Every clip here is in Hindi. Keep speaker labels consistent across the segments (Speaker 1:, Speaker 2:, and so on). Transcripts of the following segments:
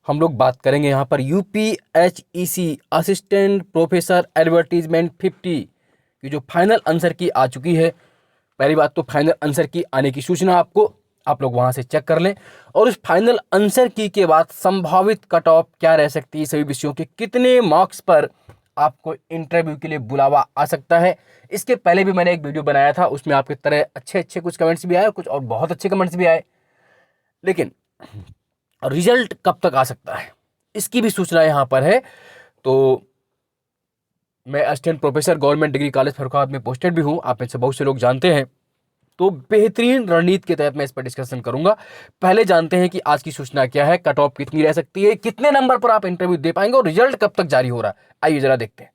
Speaker 1: हम लोग बात करेंगे यहाँ पर यूपीएचईसी असिस्टेंट प्रोफेसर एडवर्टीजमेंट 50 की जो फाइनल आंसर की आ चुकी है। पहली बात तो फाइनल आंसर की आने की सूचना आपको, आप लोग वहां से चेक कर लें। और उस फाइनल आंसर की के बाद संभावित कट ऑफ क्या रह सकती है, सभी विषयों के कितने मार्क्स पर आपको इंटरव्यू के लिए बुलावा आ सकता है। इसके पहले भी मैंने एक वीडियो बनाया था, उसमें आपके तरह अच्छे अच्छे कुछ कमेंट्स भी आए, कुछ और बहुत अच्छे कमेंट्स भी आए, लेकिन रिजल्ट कब तक आ सकता है इसकी भी सूचना यहां पर है। तो मैं assistant professor government degree college Farrukhabad में पोस्टेड भी हूं, आप में से बहुत से लोग जानते हैं। तो बेहतरीन रणनीति के तहत मैं इस पर डिस्कशन करूंगा। पहले जानते हैं कि आज की सूचना क्या है, कट ऑफ कितनी रह सकती है, कितने नंबर पर आप इंटरव्यू दे पाएंगे और रिजल्ट कब तक जारी हो रहा है, आइए जरा देखते हैं।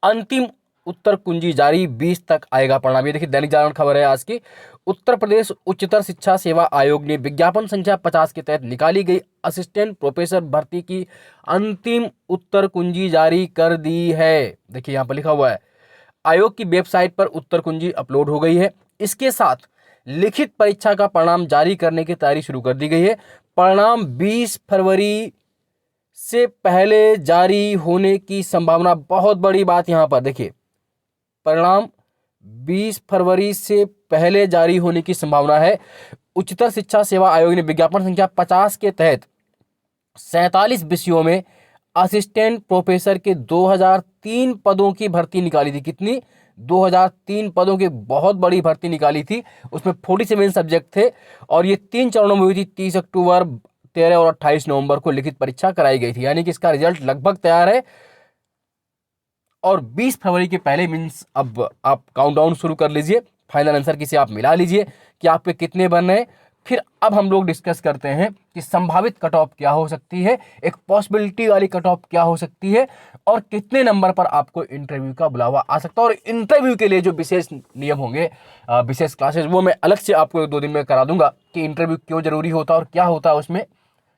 Speaker 1: अंतिम उत्तर कुंजी जारी 20 तक आएगा परिणाम। ये देखिए दैनिक जागरण खबर है आज की। उत्तर प्रदेश उच्चतर शिक्षा सेवा आयोग ने विज्ञापन संख्या 50 के तहत निकाली गई असिस्टेंट प्रोफेसर भर्ती की अंतिम उत्तर कुंजी जारी कर दी है। देखिए यहां पर लिखा हुआ है, आयोग की वेबसाइट पर उत्तर कुंजी अपलोड हो गई है। इसके साथ लिखित परीक्षा का परिणाम जारी करने की तैयारी शुरू कर दी गई है। परिणाम 20 फरवरी से पहले जारी होने की संभावना, बहुत बड़ी बात यहां पर देखिए, परिणाम 20 फरवरी से पहले जारी होने की संभावना है। उच्चतर शिक्षा सेवा आयोग ने विज्ञापन संख्या 50 के तहत 47 विषयों में असिस्टेंट प्रोफेसर के 2003 पदों की भर्ती निकाली थी। कितनी? 2003 पदों की बहुत बड़ी भर्ती निकाली थी। उसमें 47 सब्जेक्ट थे और ये 3 चरणों में हुई थी। 30 अक्टूबर, 13 और 28 नवंबर को लिखित परीक्षा कराई गई थी, यानी कि इसका रिजल्ट लगभग तैयार है। और 20 फरवरी के पहले मीन्स अब आप काउंटडाउन शुरू कर लीजिए, फाइनल आंसर की से आप मिला लीजिए कि आपके कितने बनने हैं। फिर अब हम लोग डिस्कस करते हैं कि संभावित कट ऑफ क्या हो सकती है, एक पॉसिबिलिटी वाली कट ऑफ क्या हो सकती है, और कितने नंबर पर आपको इंटरव्यू का बुलावा आ सकता है। और इंटरव्यू के लिए जो विशेष नियम होंगे, विशेष क्लासेस, वो मैं अलग से आपको 2 दिन में करा दूंगा कि इंटरव्यू क्यों जरूरी होता है और क्या होता है उसमें।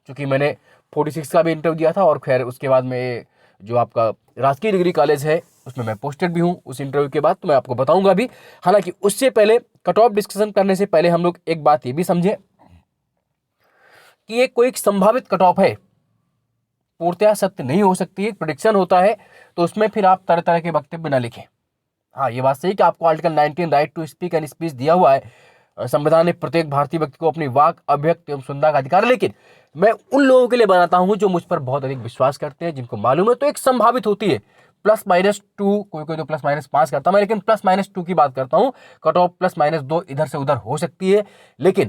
Speaker 1: क्योंकि मैंने 46 का भी इंटरव्यू दिया था और खैर उसके बाद में जो आपका राजकीय डिग्री कॉलेज है उसमें मैं पोस्टेड भी हूं। उस इंटरव्यू के बाद तो मैं आपको बताऊंगा भी। हालांकि उससे पहले कट ऑफ डिस्कशन करने से पहले हम लोग एक बात ये भी समझे कि ये कोई संभावित कट ऑफ है, पूर्णतः सत्य नहीं हो सकती है, प्रेडिक्शन होता है। तो उसमें फिर आप तरह तरह के वक्तव्य न लिखें। हाँ, ये बात सही कि आपको article 19 right to speak and speech दिया हुआ है। संविधान ने प्रत्येक भारतीय व्यक्ति को अपनी वाक, अभिव्यक्ति एवं सुनने का अधिकार है। लेकिन मैं उन लोगों के लिए बनाता हूं जो मुझ पर बहुत अधिक विश्वास करते हैं, जिनको मालूम है। तो एक संभावित होती है +-2, कोई कोई तो +-5 करता है, लेकिन +-2 की बात करता हूं। कट ऑफ +-2 इधर से उधर हो सकती है, लेकिन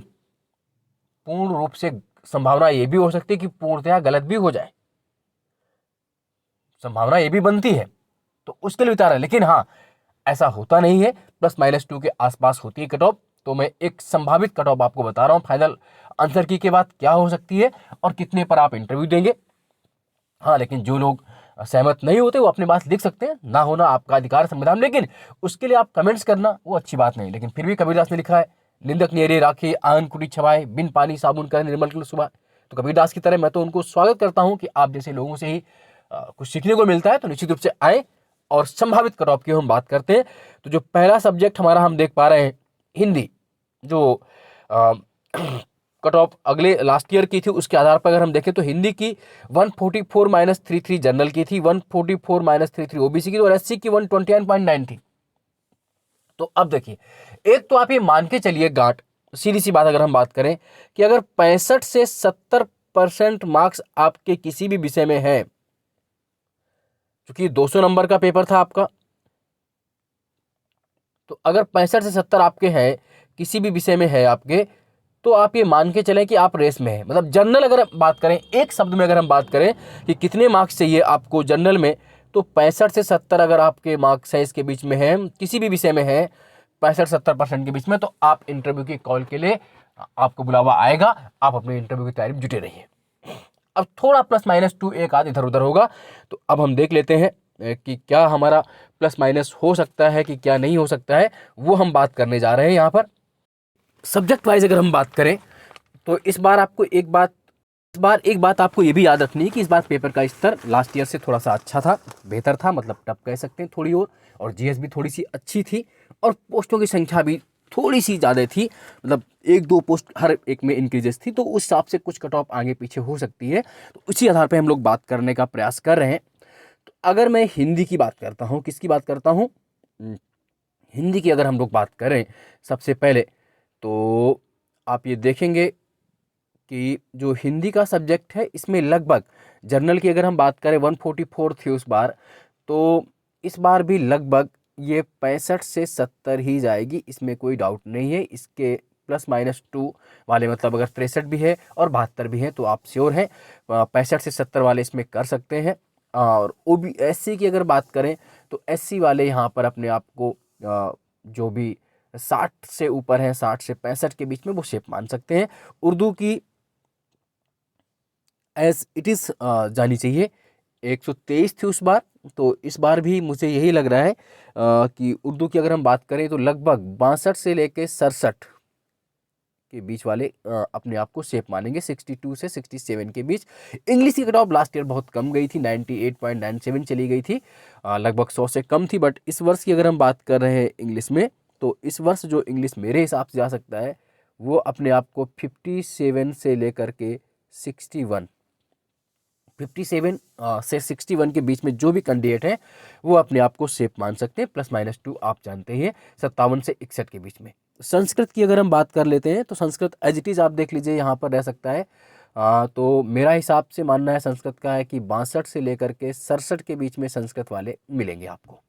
Speaker 1: पूर्ण रूप से संभावना यह भी हो सकती है कि पूर्णतः गलत भी हो जाए, संभावना यह भी बनती है। तो उसके लिए उतारा, लेकिन हाँ ऐसा होता नहीं है, +-2 के आसपास होती है कट ऑफ। तो मैं एक संभावित कट ऑफ आपको बता रहा हूं, फाइनल आंसर की के बाद क्या हो सकती है और कितने पर आप इंटरव्यू देंगे। हाँ, लेकिन जो लोग सहमत नहीं होते वो अपनी बात लिख सकते हैं, ना होना आपका अधिकार संविधान, लेकिन उसके लिए आप कमेंट्स करना वो अच्छी बात नहीं। लेकिन फिर भी कबीरदास ने लिखा है, निंदक नेरे राखे आंगन कुटी छवाए, बिन पानी साबुन करे निर्मल की सुबह। तो कबीरदास की तरह मैं तो उनको स्वागत करता हूं कि आप जैसे लोगों से ही कुछ सीखने को मिलता है, तो निश्चित रूप से आए। और संभावित कट ऑफ की हम बात करते हैं। तो जो पहला सब्जेक्ट हमारा हम देख पा रहे हैं हिंदी, जो कट ऑफ अगले लास्ट ईयर की थी, उसके आधार पर अगर हम देखें तो हिंदी की 144-33 जनरल की थी, 144-33 ओबीसी की, और एससी की 129.9 थी। तो अब देखिए, एक तो आप ये मान के चलिए गांठ, सीधी सी बात अगर हम बात करें कि अगर 65 से 70% मार्क्स आपके किसी भी विषय में है, क्योंकि 200 नंबर का पेपर था आपका, तो अगर 65 से 70 आपके हैं, किसी भी विषय में है आपके, तो आप ये मान के चलें कि आप रेस में हैं। मतलब जनरल अगर बात करें, एक शब्द में अगर हम बात करें कि कितने मार्क्स चाहिए आपको जनरल में, तो 65 से 70 अगर आपके मार्क्स हैं इसके बीच में हैं, किसी भी विषय में हैं 65-70% के बीच में, तो आप इंटरव्यू की कॉल के लिए आपको बुलावा आएगा। आप अपने इंटरव्यू की तैयारी में जुटे रहिए। अब थोड़ा +-2 एक आध इधर उधर होगा, तो अब हम देख लेते हैं कि क्या हमारा +- हो सकता है कि क्या नहीं हो सकता है, वो हम बात करने जा रहे हैं। यहाँ पर सब्जेक्ट वाइज अगर हम बात करें तो इस बार एक बात आपको ये भी याद रखनी है कि इस बार पेपर का स्तर लास्ट ईयर से थोड़ा सा अच्छा था, बेहतर था, मतलब टफ कह सकते हैं थोड़ी और जीएस भी थोड़ी सी अच्छी थी और पोस्टों की संख्या भी थोड़ी सी ज़्यादा थी, मतलब 1-2 पोस्ट हर एक में इंक्रीजेस थी, तो उस हिसाब से कुछ कट ऑफ आगे पीछे हो सकती है। तो उसी आधार पे हम लोग बात करने का प्रयास कर रहे हैं। तो अगर मैं हिंदी की बात करता हूँ, किसकी बात करता हूँ, हिंदी की अगर हम लोग बात करें सबसे पहले, तो आप ये देखेंगे कि जो हिंदी का सब्जेक्ट है इसमें लगभग जर्नल की अगर हम बात करें 144 थी उस बार, तो इस बार भी लगभग ये 65 से 70 ही जाएगी, इसमें कोई डाउट नहीं है। इसके +-2 वाले, मतलब अगर 63 भी है और 72 भी है तो आप श्योर हैं 65 से 70 वाले इसमें कर सकते हैं। और OBC की अगर बात करें तो SC वाले यहाँ पर अपने आप को जो भी 60 से ऊपर है, 60 से 65 के बीच में, वो शेप मान सकते हैं। उर्दू की एज इट इज़ जानी चाहिए, 123 थी उस बार, तो इस बार भी मुझे यही लग रहा है कि उर्दू की अगर हम बात करें तो लगभग 62 से लेके 67 के बीच वाले अपने आप को शेप मानेंगे, 62 से 67 के बीच। इंग्लिश की कट ऑफ लास्ट ईयर बहुत कम गई थी, 98.97 चली गई थी, लगभग 100 से कम थी। बट इस वर्ष की अगर हम बात कर रहे हैं इंग्लिश में, तो इस वर्ष जो इंग्लिश मेरे हिसाब से जा सकता है वो अपने आप को 57 से लेकर के 61, 57 से 61 के बीच में जो भी कैंडिडेट है वो अपने आप को सेफ मान सकते हैं। +-2 आप जानते हैं, 57 से 61 के बीच में। संस्कृत की अगर हम बात कर लेते हैं तो संस्कृत एज इट इज़ आप देख लीजिए यहाँ पर रह सकता है। तो मेरा हिसाब से मानना है संस्कृत का है कि 62 से लेकर के 67 के बीच में संस्कृत वाले मिलेंगे आपको,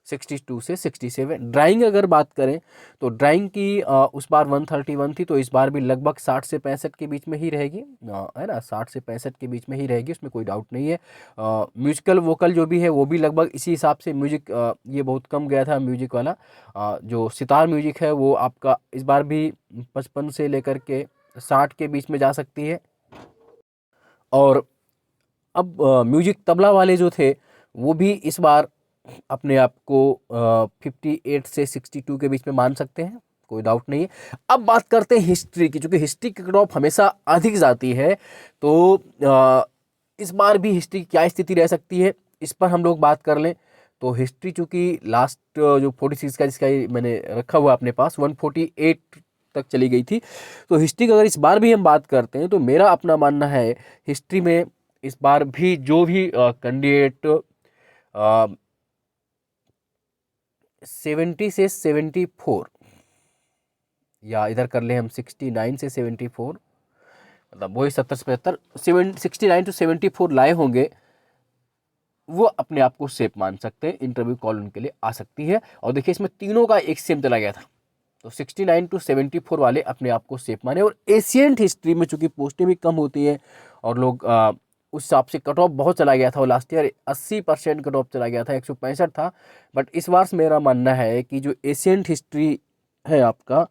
Speaker 1: 62 से 67। ड्राइंग अगर बात करें तो ड्राइंग की उस बार 131 थी, तो इस बार भी लगभग 60 से 65 के बीच में ही रहेगी, है ना, 60 से 65 के बीच में ही रहेगी, उसमें कोई डाउट नहीं है। म्यूजिकल वोकल जो भी है वो भी लगभग इसी हिसाब से। म्यूजिक ये बहुत कम गया था म्यूजिक वाला, जो सितार म्यूजिक है वो आपका इस बार भी 55 से लेकर के 60 के बीच में जा सकती है। और अब म्यूजिक तबला वाले जो थे वो भी इस बार अपने आप को 58 से 62 के बीच में मान सकते हैं, कोई डाउट नहीं है। अब बात करते हैं हिस्ट्री की, चूंकि हिस्ट्री की कट ऑफ हमेशा अधिक जाती है, तो इस बार भी हिस्ट्री की क्या स्थिति रह सकती है इस पर हम लोग बात कर लें। तो हिस्ट्री चूंकि लास्ट जो 46 का जिसका मैंने रखा हुआ अपने पास 148 तक चली गई थी, तो हिस्ट्री की अगर इस बार भी हम बात करते हैं तो मेरा अपना मानना है हिस्ट्री में इस बार भी जो भी कैंडिडेट 70 से 74, या इधर कर ले हम 69 से 74, मतलब वही 70 से 75, 69 to 74 लाए होंगे, वो अपने आप को सेफ मान सकते हैं, इंटरव्यू कॉल उनके लिए आ सकती है। और देखिए इसमें तीनों का एक सेम चला गया था, तो 69 to 74 वाले अपने आप को सेफ माने। और एशियंट हिस्ट्री में चूंकि पोस्टें भी कम होती हैं और लोग उस हिसाब से कट ऑफ बहुत चला गया था, वो लास्ट ईयर 80% कट ऑफ चला गया था, 165 था। बट इस बार मेरा मानना है कि जो एशियंट हिस्ट्री है आपका,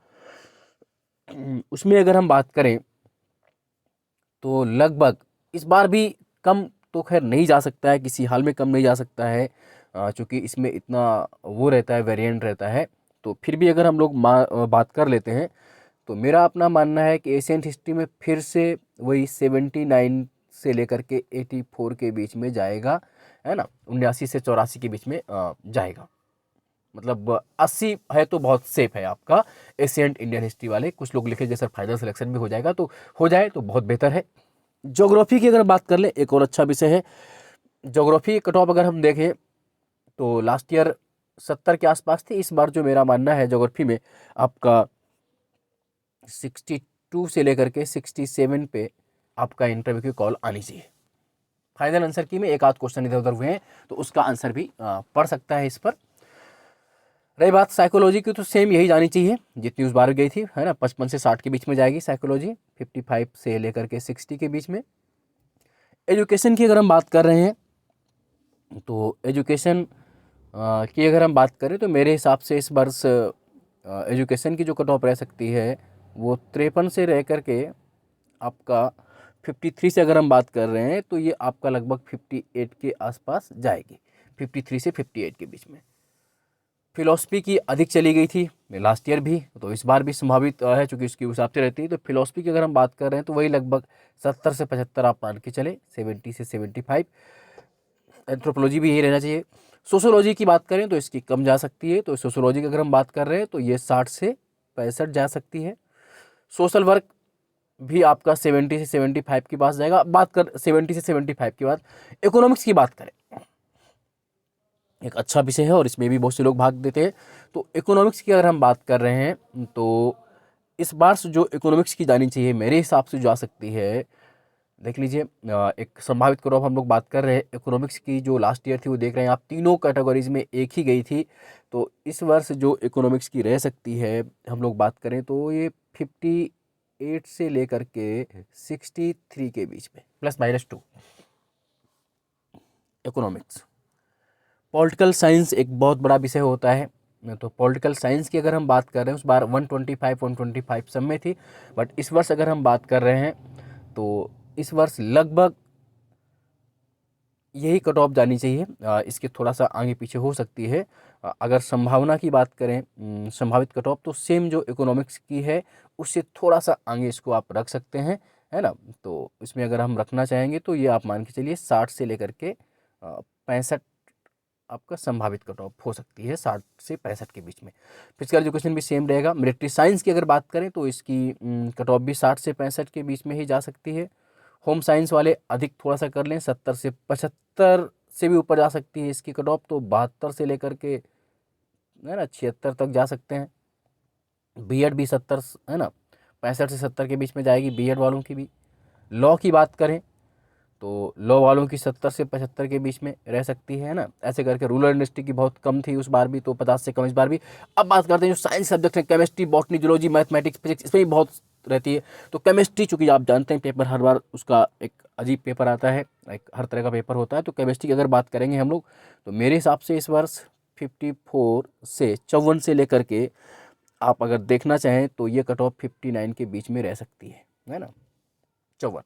Speaker 1: उसमें अगर हम बात करें तो लगभग इस बार भी कम तो खैर नहीं जा सकता है, किसी हाल में कम नहीं जा सकता है, चूँकि इसमें इतना वो रहता है, वेरिएंट रहता है। तो फिर भी अगर हम लोग बात कर लेते हैं तो मेरा अपना मानना है कि एशियंट हिस्ट्री में फिर से वही 79 से लेकर के 84 के बीच में जाएगा, है ना, 79 से 84 के बीच में जाएगा। मतलब 80 है तो बहुत सेफ है आपका एशियंट इंडियन हिस्ट्री वाले। कुछ लोग लिखे जैसे फाइनल सिलेक्शन भी हो जाएगा, तो हो जाए तो बहुत बेहतर है। ज्योग्राफी की अगर बात कर ले, एक और अच्छा विषय है ज्योग्राफी। कट ऑफ अगर हम देखें तो लास्ट ईयर 70 के आसपास थी, इस बार जो मेरा मानना है ज्योग्राफी में आपका 62 से लेकर के 67 पे आपका इंटरव्यू की कॉल आनी चाहिए। फाइनल आंसर की में एक आध क्वेश्चन इधर उधर हुए हैं तो उसका आंसर भी पढ़ सकता है इस पर। रही बात साइकोलॉजी की, तो सेम यही जानी चाहिए जितनी उस बार गई थी, है ना, 55 से 60 के बीच में जाएगी साइकोलॉजी, 55 से लेकर के 60 के बीच में। एजुकेशन की अगर हम बात कर रहे हैं तो एजुकेशन की अगर हम बात करें तो मेरे हिसाब से इस वर्ष एजुकेशन की जो कट ऑफ रह सकती है वो 53 से रह करके आपका 53 से अगर हम बात कर रहे हैं तो ये आपका लगभग 58 के आसपास जाएगी, 53 से 58 के बीच में। फिलॉसफी की अधिक चली गई थी लास्ट ईयर भी, तो इस बार भी संभावित है चूँकि उसकी हिसाब से रहती है। तो फिलॉसफी की अगर हम बात कर रहे हैं तो वही लगभग 70 से 75 आप मान के चले, 70 से 75। एंथ्रोपोलॉजी भी यही रहना चाहिए। सोशोलॉजी की बात करें तो इसकी कम जा सकती है, तो सोशोलॉजी की अगर हम बात कर रहे हैं तो ये 60 से 65 जा सकती है। सोशल वर्क भी आपका 70 से 75 के पास जाएगा। अब बात कर 70 से 75 के बाद इकोनॉमिक्स की बात करें, एक अच्छा विषय है और इसमें भी बहुत से लोग भाग देते हैं। तो इकोनॉमिक्स की अगर हम बात कर रहे हैं तो इस बार से जो इकोनॉमिक्स की जानी चाहिए मेरे हिसाब से जा सकती है, देख लीजिए, एक संभावित कट ऑफ हम लोग बात कर रहे हैं इकोनॉमिक्स की, जो लास्ट ईयर थी वो देख रहे हैं आप, तीनों कैटेगरीज में एक ही गई थी। तो इस वर्ष जो इकोनॉमिक्स की रह सकती है हम लोग बात करें तो ये 58 से लेकर के 63 के बीच में, +-2 इकोनॉमिक्स। पॉलिटिकल साइंस एक बहुत बड़ा विषय होता है, तो पॉलिटिकल साइंस की अगर हम बात कर रहे हैं उस बार 125 सब में थी, बट इस वर्ष अगर हम बात कर रहे हैं तो इस वर्ष लगभग यही कट ऑफ जानी चाहिए। इसके थोड़ा सा आगे पीछे हो सकती है। अगर संभावना की बात करें, संभावित कट ऑफ, तो सेम जो इकोनॉमिक्स की है उससे थोड़ा सा आगे इसको आप रख सकते हैं, है ना। तो इसमें अगर हम रखना चाहेंगे तो ये आप मान के चलिए 60 से लेकर के 65 आपका संभावित कट ऑफ हो सकती है, 60 से 65 के बीच में। फिजिकल एजुकेशन भी सेम रहेगा। मिलिट्री साइंस की अगर बात करें तो इसकी कट ऑफ भी 60 से 65 के बीच में ही जा सकती है। होम साइंस वाले अधिक थोड़ा सा कर लें, 70 से 75 से भी ऊपर जा सकती है इसकी कट ऑफ, तो 72 से लेकर के, है ना, 76 तक जा सकते हैं। बीएड भी 70, है ना, 65 से 70 के बीच में जाएगी बीएड वालों की भी। लॉ की बात करें तो लॉ वालों की 70 से 75 के बीच में रह सकती है ना। ऐसे करके रूरल इंडस्ट्री की बहुत कम थी उस बार भी, तो 50 से कम इस बार भी। अब बात करते हैं जो साइंस सब्जेक्ट हैं, chemistry, botany, zoology, mathematics, physics, इसमें भी बहुत रहती है। तो केमिस्ट्री, चूंकि आप जानते हैं पेपर हर बार उसका एक अजीब पेपर आता है, एक हर तरह का पेपर होता है, तो केमिस्ट्री की अगर बात करेंगे हम लोग तो मेरे हिसाब से इस वर्ष 54 से 54 से लेकर के आप अगर देखना चाहें तो ये कट ऑफ 59 के बीच में रह सकती है ना। 54,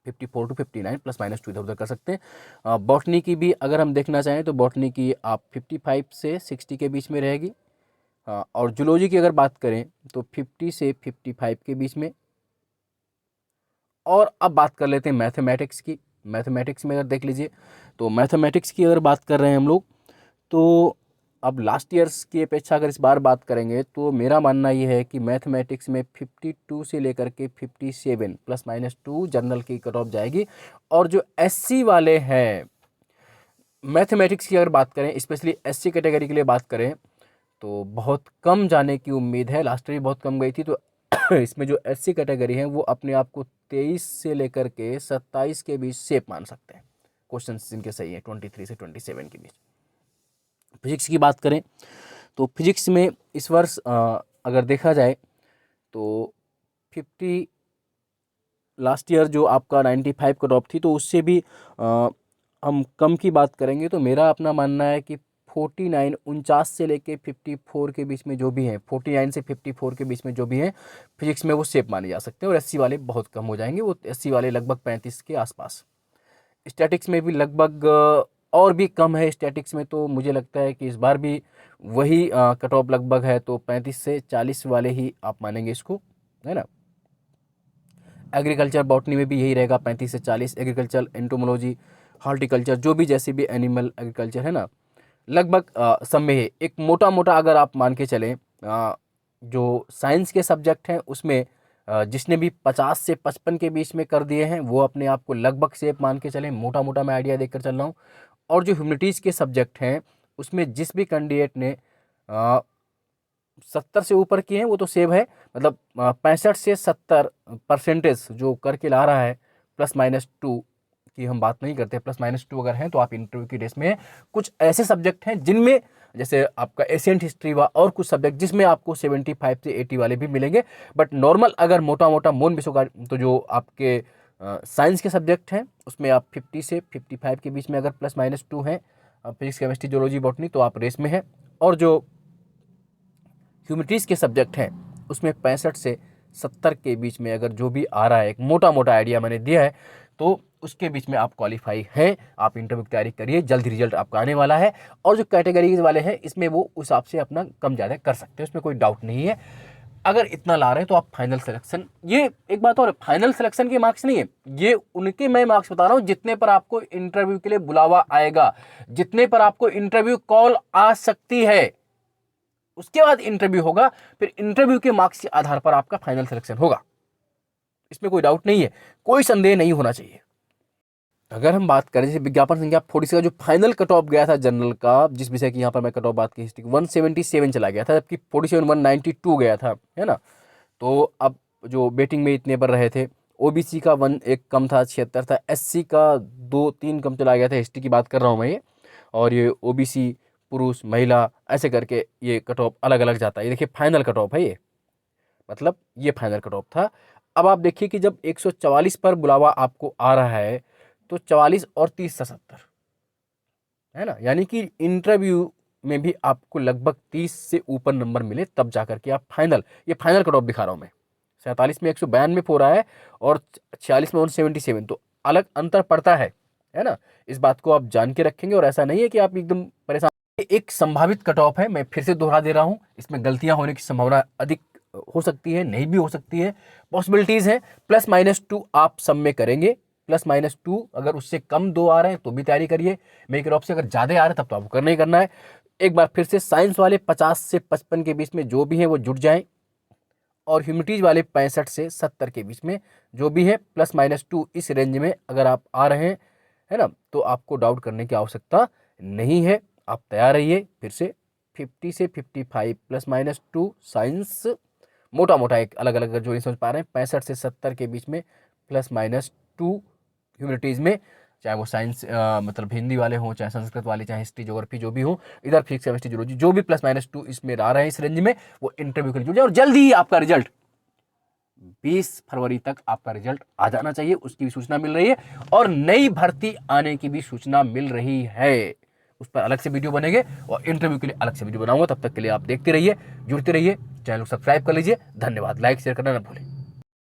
Speaker 1: 54 to 59, +-2 इधर उधर कर सकते हैं। बॉटनी की भी अगर हम देखना चाहें तो बॉटनी की आप 55 से 60 के बीच में रहेगी। और जूलॉजी की अगर बात करें तो 50 से 55 के बीच में। और अब बात कर लेते हैं मैथमेटिक्स की। मैथमेटिक्स में अगर देख लीजिए तो मैथमेटिक्स की अगर बात कर रहे हैं हम लोग तो अब लास्ट ईयर्स की अपेक्षा अगर इस बार बात करेंगे तो मेरा मानना ये है कि मैथमेटिक्स में 52 से लेकर के 57, +-2 जनरल की कट ऑफ जाएगी। और जो एससी वाले हैं मैथमेटिक्स की अगर बात करें, स्पेशली एससी कैटेगरी के लिए बात करें तो बहुत कम जाने की उम्मीद है। लास्ट ईयर भी बहुत कम गई थी, तो इसमें जो एससी कैटेगरी है वो अपने आप को 23 से लेकर के 27 के बीच सेफ मान सकते हैं। क्वेश्चन जिनके सही है 23 से 27 के बीच। फिजिक्स की बात करें तो फिजिक्स में इस वर्ष अगर देखा जाए तो 50, लास्ट ईयर जो आपका 95 कट ऑफ थी तो उससे भी हम कम की बात करेंगे तो मेरा अपना मानना है कि 49, 49 से लेके 54 के बीच में जो भी हैं, 49 से 54 के बीच में जो भी हैं फिजिक्स में वो सेफ माने जा सकते हैं। और एससी वाले बहुत कम हो जाएंगे, वो एससी वाले लगभग 35 के आसपास। स्टैटिक्स में भी लगभग और भी कम है स्टैटिक्स में, तो मुझे लगता है कि इस बार भी वही कट ऑफ लगभग है, तो 35 से 40 वाले ही आप मानेंगे इसको, है ना। एग्रीकल्चर बॉटनी में भी यही रहेगा 35 से 40। एग्रीकल्चर, एंटोमोलॉजी, हॉर्टिकल्चर, जो भी जैसे भी एनिमल एग्रीकल्चर है ना, लगभग सब में है। एक मोटा मोटा अगर आप मान के चलें जो साइंस के सब्जेक्ट हैं उसमें जिसने भी 50 से 55 के बीच में कर दिए हैं वो अपने आप को लगभग सेफ मान के चलें, मोटा मोटा मैं आइडिया देकर चल रहा हूँ। और जो ह्यूमैनिटीज़ के सब्जेक्ट हैं उसमें जिस भी कैंडिडेट ने 70 से ऊपर किए हैं वो तो सेव है, मतलब 65 से 70% जो करके ला रहा है, +-2 की हम बात नहीं करते, +-2 अगर हैं तो आप इंटरव्यू की रेस में हैं। कुछ ऐसे सब्जेक्ट हैं जिनमें जैसे आपका एशियंट हिस्ट्री हुआ और कुछ सब्जेक्ट जिसमें आपको 75 से 80 वाले भी मिलेंगे। बट नॉर्मल अगर मोटा मोटा मोन विषयों का तो जो आपके साइंस के सब्जेक्ट हैं उसमें आप 50 से 55 के बीच में अगर +-2 हैं, फिजिक्स, केमिस्ट्री, जूलॉजी, बॉटनी, तो आप रेस में हैं। और जो ह्यूमैनिटीज़ के सब्जेक्ट हैं उसमें 65 से 70 के बीच में अगर जो भी आ रहा है, एक मोटा मोटा आइडिया मैंने दिया है, तो उसके बीच में आप क्वालिफाई हैं। आप इंटरव्यू की तैयारी करिए, जल्द ही रिजल्ट आपका आने वाला है। और जो कैटेगरीज वाले हैं इसमें वो उस हिसाब से अपना कम ज़्यादा कर सकते हैं, उसमें कोई डाउट नहीं है। अगर इतना ला रहे हैं तो आप फाइनल सिलेक्शन, ये एक बात और, फाइनल सिलेक्शन के मार्क्स नहीं है ये, उनके मैं मार्क्स बता रहा हूँ जितने पर आपको इंटरव्यू के लिए बुलावा आएगा, जितने पर आपको इंटरव्यू कॉल आ सकती है, उसके बाद इंटरव्यू होगा, फिर इंटरव्यू के मार्क्स के आधार पर आपका फाइनल सिलेक्शन होगा। इसमें कोई डाउट नहीं है, कोई संदेह नहीं होना चाहिए। अगर हम बात करें जैसे विज्ञापन संख्या 40 का जो फाइनल कट ऑफ गया था जनरल का, जिस विषय की यहाँ पर मैं कट ऑफ बात की, हिस्ट्री 177 चला गया था, जबकि 47 192 गया था, है ना। तो अब जो बेटिंग में इतने पर रहे थे, ओबीसी का 1 कम था, 76 था, एससी का 2-3 कम चला गया था, हिस्ट्री की बात कर रहा हूँ मैं ये, और ये ओबीसी पुरुष महिला ऐसे करके ये कट ऑफ अलग अलग जाता है। ये देखिए फाइनल कट ऑफ है ये, मतलब ये फाइनल कट ऑफ था। अब आप देखिए कि जब 144 पर बुलावा आपको आ रहा है तो 44 और 30 77, है ना, यानी कि इंटरव्यू में भी आपको लगभग 30 से ऊपर नंबर मिले तब जाकर के आप फाइनल, ये फाइनल कट ऑफ दिखा रहा हूँ मैं, 47 में 192 हो रहा है और 46 में 177, तो अलग अंतर पड़ता है ना। इस बात को आप जान के रखेंगे और ऐसा नहीं है कि आप एकदम परेशान। एक संभावित कट ऑफ है, मैं फिर से दोहरा दे रहा हूँ, इसमें गलतियां होने की संभावना अधिक हो सकती है, नहीं भी हो सकती है, पॉसिबिलिटीज है। +-2 आप सब में करेंगे, +-2, अगर उससे कम 2 आ रहे हैं तो भी तैयारी करिए, मेरी तरफ से अगर ज़्यादा आ रहे हैं तब तो आपको करना ही करना है। एक बार फिर से साइंस वाले 50 से 55 के बीच में जो भी हैं वो जुट जाएं, और ह्यूमैनिटीज वाले 65 से 70 के बीच में जो भी है, +-2 इस रेंज में अगर आप आ रहे हैं, है ना, तो आपको डाउट करने की आवश्यकता नहीं है, आप तैयार रहिए। फिर से 50 से 55 +-2 साइंस, मोटा मोटा एक अलग अलग जो नहीं समझ पा रहे हैं, 65 से 70 के बीच में +-2 ह्यूमैनिटीज में, चाहे वो साइंस मतलब हिंदी वाले हों, चाहे संस्कृत वाले, चाहे हिस्ट्री ज्योग्राफी जो भी हो, इधर फिजिक्स केमिस्ट्री जूलॉजी, जो भी +-2 इसमें आ रहे हैं इस रेंज में, वो इंटरव्यू के लिए जुड़ जाए। और जल्दी ही आपका रिजल्ट 20 फरवरी तक आपका रिजल्ट आ जाना चाहिए, उसकी भी सूचना मिल रही है, और नई भर्ती आने की भी सूचना मिल रही है, उस पर अलग से वीडियो बनेंगे और इंटरव्यू के लिए अलग से वीडियो बनाऊंगा। तब तक के लिए आप देखते रहिए, जुड़ते रहिए, चैनल को सब्सक्राइब कर लीजिए। धन्यवाद, लाइक शेयर करना ना भूलें।